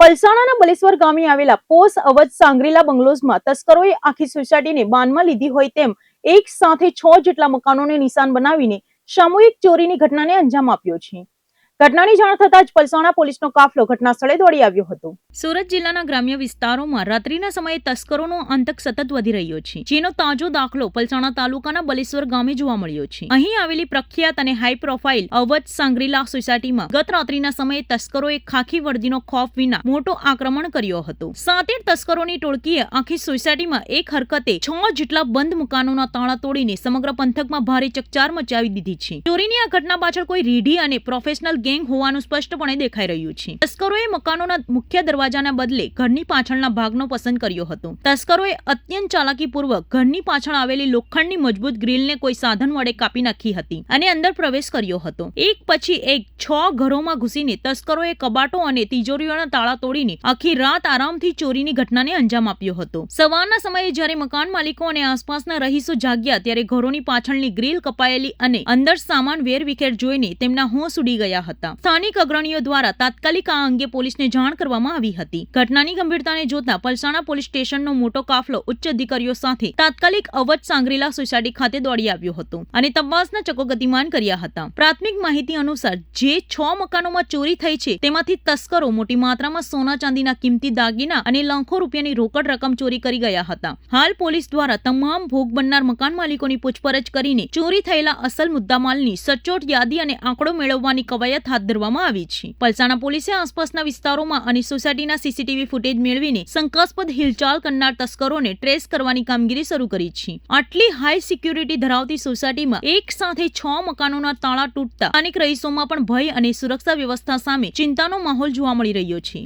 પલસાણાના બલેશ્વર ગામે આવેલા પોસ અવધ સાંગરીલા બંગલોઝમાં તસ્કરોએ આખી સોસાયટીને બાનમાં લીધી હોય તેમ એક સાથે 6 જેટલા મકાનોને નિશાન બનાવીને સામૂહિક ચોરીની ઘટનાને અંજામ આપ્યો છે। ઘટનાની જાણ થતાં જ પલસાણા પોલીસનો કાફલો ઘટના સ્થળે દોડી આવ્યો હતો। સુરત જિલ્લાના ગ્રામ્ય વિસ્તારોમાં રાત્રિના સમયે તસ્કરોનો આતંક સતત વધી રહ્યો છે, જેનો તાજો દાખલો પલસાણા તાલુકાના બલેશ્વર ગામે જોવા મળ્યો છે। અહીં આવેલી પ્રખ્યાત અને હાઈ પ્રોફાઇલ અવધ સાંગરીલા સોસાયટીમાં ગત રાત્રિના સમયે તસ્કરોએ ખાખી વર્દીનો ખોફ વિના મોટો આક્રમણ કર્યો હતો। 7 તસ્કરોની ટોળકીએ આખી સોસાયટીમાં એક હરકતે 6 જેટલા બંધ મકાનોના તાળા તોડીને સમગ્ર પંથકમાં ભારે ચકચાર મચાવી દીધી છે। ચોરીની આ ઘટના પાછળ કોઈ રીઢી અને પ્રોફેશનલ ગેંગ હોવાનું સ્પષ્ટપણે દેખાઈ રહ્યું છે। તસ્કરોએ મકાનોના મુખ્ય દરવાજાના બદલે ઘરની પાછળના ભાગનો પસંદ કર્યો હતો। તસ્કરોએ અત્યંત ચાલાકીપૂર્વક ઘરની પાછળ આવેલી લોખંડની મજબૂત ગ્રીલને કોઈ સાધન વડે કાપી નાખી હતી અને અંદર પ્રવેશ કર્યો હતો। એક પછી એક 6 ઘરોમાં ઘૂસીને તસ્કરોએ કબાટો અને તિજોરીઓના તાળા તોડીને આખી રાત આરામથી ચોરીની ઘટનાને અંજામ આપ્યો હતો। સવારના સમયે જ્યારે મકાન માલિકો અને આસપાસના રહીશો જાગ્યા ત્યારે ઘરોની પાછળની ગ્રીલ કપાયેલી અને અંદર સામાન વેરવિખેર જોઈને તેમના હોશ ઉડી ગયા હતા। સ્થાનિક અગ્રણીઓ દ્વારા તાત્કાલિક આ અંગે પોલીસને જાણ કરવામાં આવી હતી। ઘટનાની ગંભીરતાને જોતા પલસાણા પોલીસ સ્ટેશનનો મોટો કાફલો ઉચ્ચ અધિકારીઓ સાથે તાત્કાલિક અવધ સાંગરીલા સોસાયટી ખાતે દોડી આવ્યો હતો અને તપાસના ચકો ગતિમાન કર્યા હતા। પ્રાથમિક માહિતી અનુસાર જે 6 મકાનોમાં ચોરી થઈ છે તેમાંથી તસ્કરો મોટી માત્રામાં સોના ચાંદીના કિંમતી દાગીના અને લાખો રૂપિયાની રોકડ રકમ ચોરી કરી ગયા હતા। હાલ પોલીસ દ્વારા તમામ ભોગ બનનાર મકાન માલિકોની પૂછપરછ કરીને ચોરી થયેલા અસલ મુદ્દામાલની સચોટ યાદી અને આંકડો મેળવવાની કવાયત હાથ ધરવામાં આવી છે। પલસાણા પોલીસે આસપાસના વિસ્તારોમાં અને સોસાયટીના સીસીટીવી ફૂટેજ મેળવીને શંકાસ્પદ હિલચાલ કરનાર તસ્કરોને ટ્રેસ કરવાની કામગીરી શરૂ કરી છે। આટલી હાઈ સિક્યુરિટી ધરાવતી સોસાયટીમાં એક સાથે 6 મકાનોના તાળા તૂટતા અનેક રહીશોમાં પણ ભય અને સુરક્ષા વ્યવસ્થા સામે ચિંતાનો માહોલ જોવા મળી રહ્યો છે।